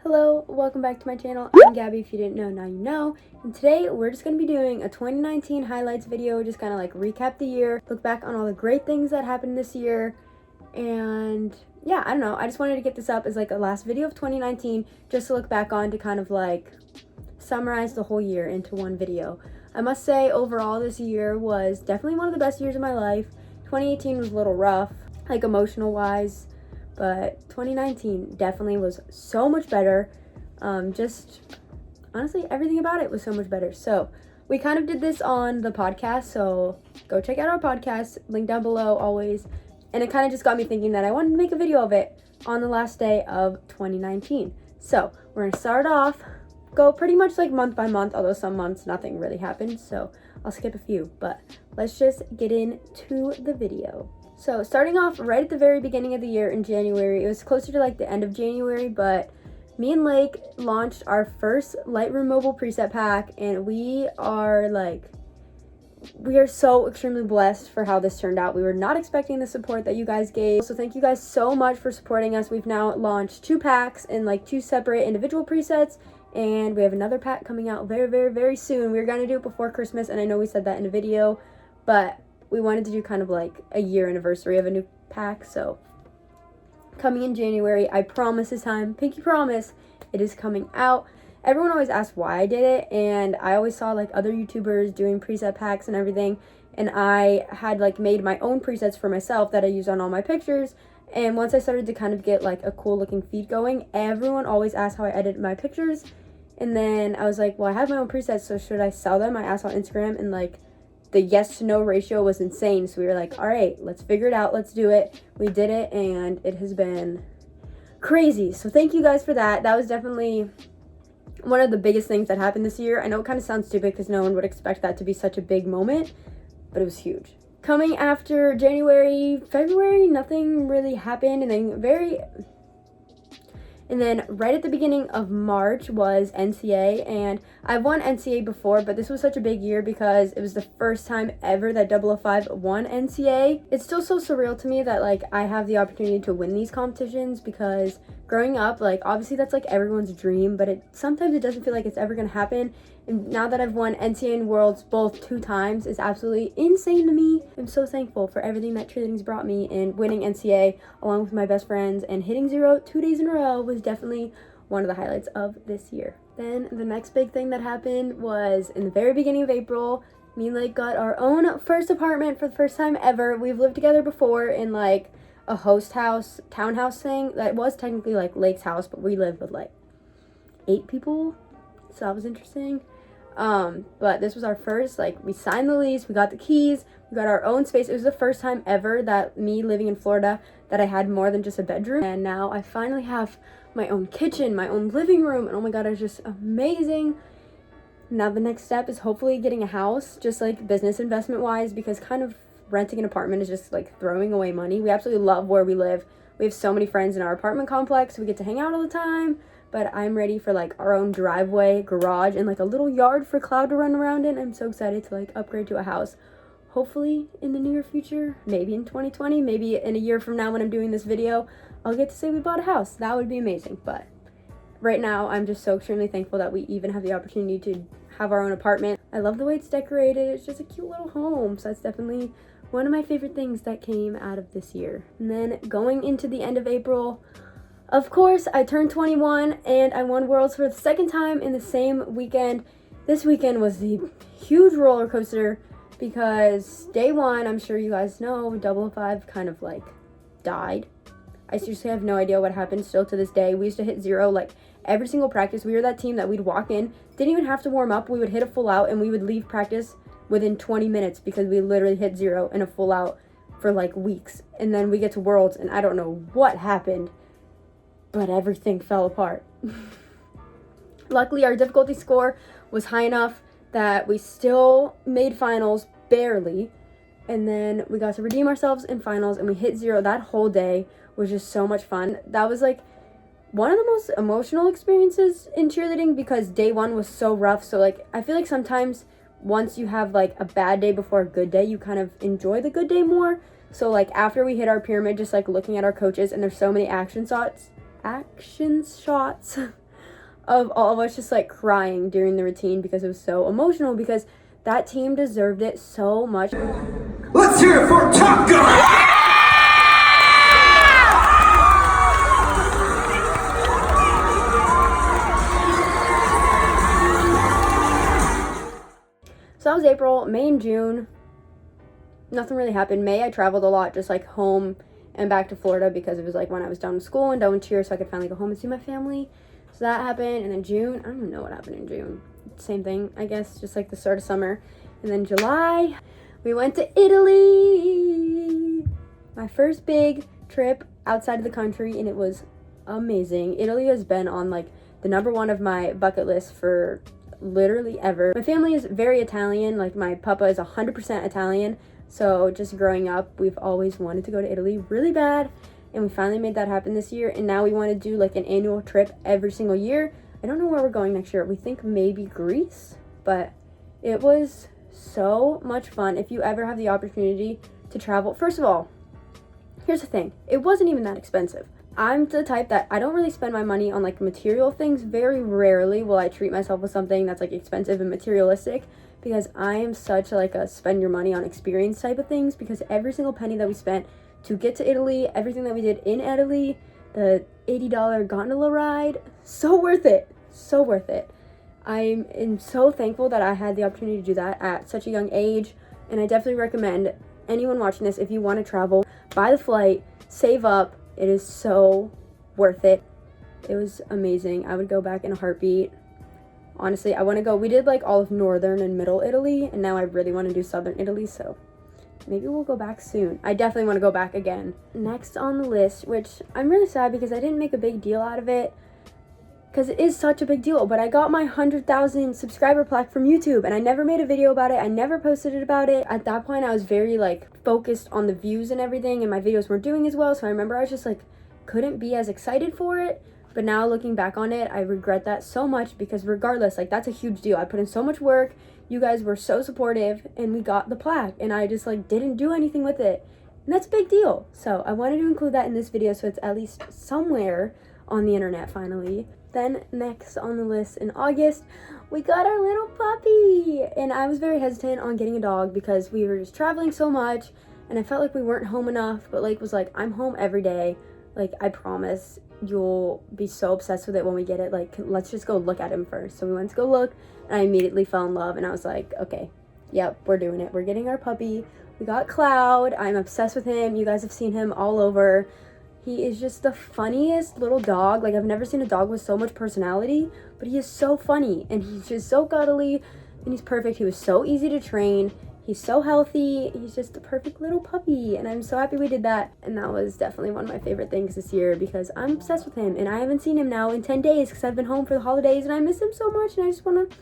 Hello, welcome back to my channel. I'm Gabi. If you didn't know, now you know. And today we're just going to be doing a 2019 highlights video, just kind of like recap the year, look back on all the great things that happened this year. And yeah, I don't know. I just wanted to get this up as like a last video of 2019 just to look back on, to kind of like summarize the whole year into one video. I must say overall this year was definitely one of the best years of my life. 2018 was a little rough, like emotional wise, but 2019 definitely was so much better. Just honestly, everything about it was so much better. So we kind of did this on the podcast, so go check out our podcast, link down below always. And it kind of just got me thinking that I wanted to make a video of it on the last day of 2019. So we're gonna start off, go pretty much like month by month, although some months nothing really happened, so I'll skip a few, but let's just get into the video. So starting off right at the very beginning of the year in January, it was closer to like the end of January, but me and Lake launched our first Lightroom mobile preset pack, and we are so extremely blessed for how this turned out. We were not expecting the support that you guys gave, so thank you guys so much for supporting us. We've now launched 2 packs and like 2 separate individual presets, and we have another pack coming out very, very, very soon. We were gonna do it before Christmas, and I know we said that in a video, but we wanted to do kind of like a year anniversary of a new pack. So coming in January, I promise this time, pinky promise, it is coming out. Everyone always asks why I did it, and I always saw like other YouTubers doing preset packs and everything, and I had like made my own presets for myself that I use on all my pictures. And once I started to kind of get like a cool looking feed going, everyone always asked how I edit my pictures. And then I was like, well, I have my own presets, so should I sell them? I asked on Instagram, and like the yes to no ratio was insane. So we were like, all right, let's figure it out. Let's do it. We did it, and it has been crazy. So thank you guys for that. That was definitely one of the biggest things that happened this year. I know it kind of sounds stupid because no one would expect that to be such a big moment, but it was huge. Coming after January, February, nothing really happened. And then right at the beginning of March was NCAA, and I've won NCAA before, but this was such a big year because it was the first time ever that 005 won NCAA. It's still so surreal to me that like I have the opportunity to win these competitions, because growing up, like obviously that's like everyone's dream, but sometimes it doesn't feel like it's ever gonna happen. And now that I've won NCAA and Worlds both 2 times is absolutely insane to me. I'm so thankful for everything that cheerleading's brought me, and winning NCAA along with my best friends and hitting 0 2 days in a row was definitely one of the highlights of this year. Then the next big thing that happened was in the very beginning of April, me and Lake got our own first apartment for the first time ever. We've lived together before in like a host house, townhouse thing that was technically like Lake's house, but we lived with like 8 people, so that was interesting. But this was our first, like, we signed the lease, we got the keys, we got our own space. It was the first time ever that me living in Florida that I had more than just a bedroom, and now I finally have my own kitchen, my own living room, and oh my god, it's just amazing. Now the next step is hopefully getting a house, just like business investment wise, because kind of renting an apartment is just like throwing away money. We absolutely love where we live. We have so many friends in our apartment complex, we get to hang out all the time. But I'm ready for like our own driveway, garage, and like a little yard for Cloud to run around in. I'm so excited to like upgrade to a house. Hopefully in the near future, maybe in 2020, maybe in a year from now when I'm doing this video, I'll get to say we bought a house. That would be amazing. But right now, I'm just so extremely thankful that we even have the opportunity to have our own apartment. I love the way it's decorated. It's just a cute little home. So that's definitely one of my favorite things that came out of this year. And then going into the end of April, of course, I turned 21 and I won Worlds for the second time in the same weekend. This weekend was a huge roller coaster because day 1, I'm sure you guys know, 005 kind of like died. I seriously have no idea what happened still to this day. We used to hit 0 like every single practice. We were that team that we'd walk in, didn't even have to warm up. We would hit a full out and we would leave practice within 20 minutes because we literally hit 0 and a full out for like weeks. And then we get to Worlds and I don't know what happened, but everything fell apart. Luckily, our difficulty score was high enough that we still made finals, barely. And then we got to redeem ourselves in finals, and we hit 0. That whole day was just so much fun. That was like one of the most emotional experiences in cheerleading because day 1 was so rough. So like, I feel like sometimes once you have like a bad day before a good day, you kind of enjoy the good day more. So like after we hit our pyramid, just like looking at our coaches, and there's so many action shots of all of us just like crying during the routine because it was so emotional, because that team deserved it so much. Let's hear it for Top Gun! So that was April. May and June, nothing really happened. May, I traveled a lot, just like home and back to Florida, because it was like when I was done with school and done with cheer, so I could finally go home and see my family. So that happened. And then June, I don't even know what happened in June. Same thing, I guess, just like the start of summer. And then July, we went to Italy. My first big trip outside of the country, and it was amazing. Italy has been on like the #1 of my bucket list for literally ever. My family is very Italian. Like my papa is 100% Italian. So just growing up, we've always wanted to go to Italy really bad. And we finally made that happen this year. And now we want to do like an annual trip every single year. I don't know where we're going next year. We think maybe Greece, but it was so much fun. If you ever have the opportunity to travel, first of all, here's the thing. It wasn't even that expensive. I'm the type that I don't really spend my money on like material things. Very rarely will I treat myself with something that's like expensive and materialistic, because I am such like a spend your money on experience type of things. Because every single penny that we spent to get to Italy, everything that we did in Italy, the $80 gondola ride, so worth it. So worth it. I am so thankful that I had the opportunity to do that at such a young age. And I definitely recommend anyone watching this, if you want to travel, buy the flight, save up. It is so worth it. It was amazing. I would go back in a heartbeat. Honestly, I want to go. We did like all of northern and middle Italy, and now I really want to do southern Italy, so maybe we'll go back soon. I definitely want to go back again. Next on the list, which I'm really sad because I didn't make a big deal out of it, because it is such a big deal, but I got my 100,000 subscriber plaque from YouTube, and I never made a video about it. I never posted it about it. At that point, I was very like focused on the views and everything, and my videos weren't doing as well, so I remember I was just like, couldn't be as excited for it. But now looking back on it, I regret that so much, because regardless, like that's a huge deal. I put in so much work. You guys were so supportive, and we got the plaque, and I just like didn't do anything with it. And that's a big deal. So I wanted to include that in this video, so it's at least somewhere on the internet finally. Then next on the list in August, we got our little puppy. And I was very hesitant on getting a dog because we were just traveling so much, and I felt like we weren't home enough. But Lake was like, I'm home every day. Like, I promise you'll be so obsessed with it when we get it. Like, let's just go look at him first. So we went to go look, and I immediately fell in love. And I was like, okay, yep, we're doing it. We're getting our puppy. We got Cloud. I'm obsessed with him. You guys have seen him all over. He is just the funniest little dog. Like, I've never seen a dog with so much personality, but he is so funny, and he's just so cuddly, and he's perfect. He was so easy to train. He's so healthy. He's just the perfect little puppy, and I'm so happy we did that. And that was definitely one of my favorite things this year, because I'm obsessed with him, and I haven't seen him now in 10 days because I've been home for the holidays, and I miss him so much, and I just want to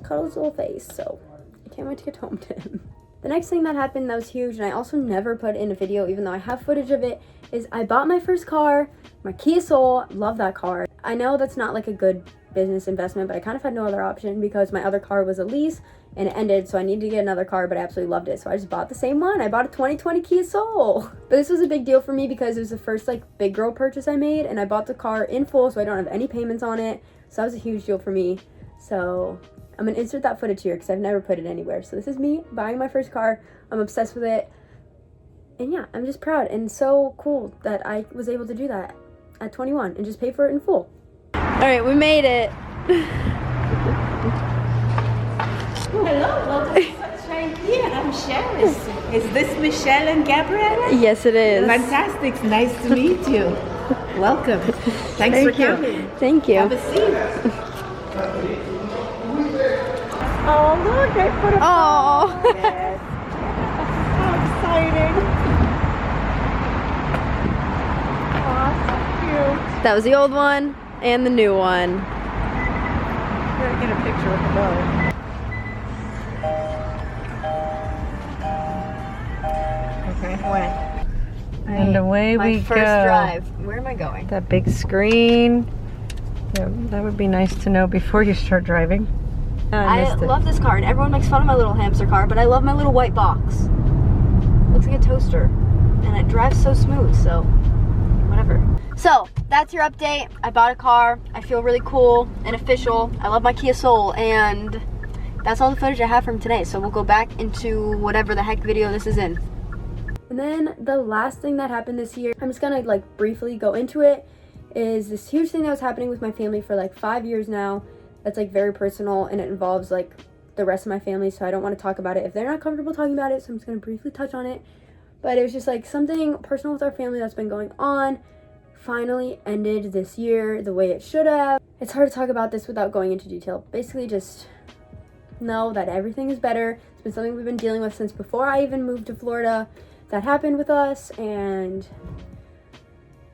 cuddle his little face. So I can't wait to get home to him. The next thing that happened that was huge, and I also never put in a video even though I have footage of it, is I bought my first car, my Kia Soul. Love that car. I know that's not like a good business investment, but I kind of had no other option because my other car was a lease and it ended, so I needed to get another car, but I absolutely loved it, so I just bought the same one. I bought a 2020 Kia Soul. But this was a big deal for me because it was the first like big girl purchase I made, and I bought the car in full, so I don't have any payments on it, so that was a huge deal for me. So I'm gonna insert that footage here because I've never put it anywhere. So this is me buying my first car. I'm obsessed with it. And yeah, I'm just proud and so cool that I was able to do that at 21 and just pay for it in full. All right, we made it. Hello, welcome to Sunshine Kia. I'm Michelle. Is this Michelle and Gabriella? Yes, it is. Fantastic. It's nice to meet you. Welcome. Thanks for coming. Thank you. Have a seat. Oh, look, I put a Oh. yes. How exciting. Oh, so cute. That was the old one and the new one. I'm going to get a picture of the dog. Okay, when? And away we go. My first drive. Where am I going? That big screen. Yeah, that would be nice to know before you start driving. I love this car, and everyone makes fun of my little hamster car, but I love my little white box. Looks like a toaster, and it drives so smooth, so whatever. So that's your update. I bought a car. I feel really cool and official. I love my Kia Soul, and that's all the footage I have from today. So we'll go back into whatever the heck video this is in. And then the last thing that happened this year, I'm just gonna like briefly go into it, is this huge thing that was happening with my family for like 5 years now. That's like very personal, and it involves like the rest of my family, so I don't want to talk about it if they're not comfortable talking about it, so I'm just gonna briefly touch on it. But it was just like something personal with our family that's been going on, finally ended this year the way it should have. It's hard to talk about this without going into detail. Basically just know that everything is better. It's been something we've been dealing with since before I even moved to Florida. That happened with us, and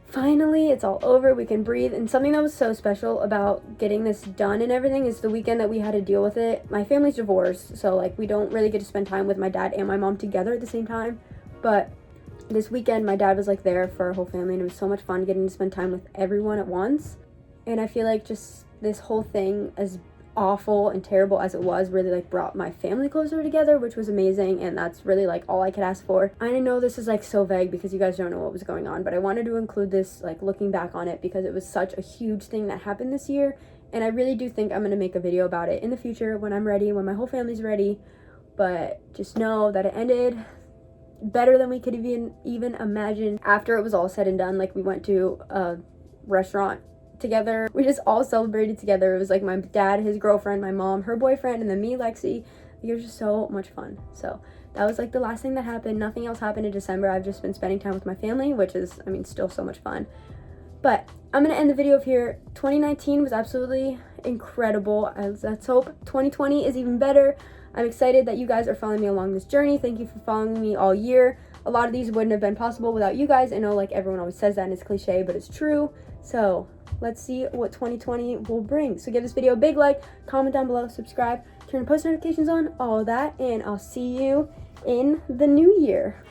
finally it's all over. We can breathe. And something that was so special about getting this done and everything is the weekend that we had to deal with it. My family's divorced, so like we don't really get to spend time with my dad and my mom together at the same time, but this weekend my dad was like there for our whole family, and it was so much fun getting to spend time with everyone at once. And I feel like just this whole thing, as awful and terrible as it was, really like brought my family closer together, which was amazing, and that's really like all I could ask for. I know this is like so vague because you guys don't know what was going on, but I wanted to include this like looking back on it because it was such a huge thing that happened this year, and I really do think I'm gonna make a video about it in the future when I'm ready, when my whole family's ready. But just know that it ended better than we could even imagine. After it was all said and done, like we went to a restaurant together. We just all celebrated together. It was like my dad, his girlfriend, my mom, her boyfriend, and then me, Lexi. It was just so much fun. So that was like the last thing that happened. Nothing else happened in December. I've just been spending time with my family, which is, I mean, still so much fun. But I'm gonna end the video here. 2019 was absolutely incredible. Let's hope 2020 is even better. I'm excited that you guys are following me along this journey. Thank you for following me all year. A lot of these wouldn't have been possible without you guys. I know like everyone always says that and it's cliche, but it's true. So let's see what 2020 will bring. So give this video a big like, comment down below, subscribe, turn post notifications on, all of that, and I'll see you in the new year.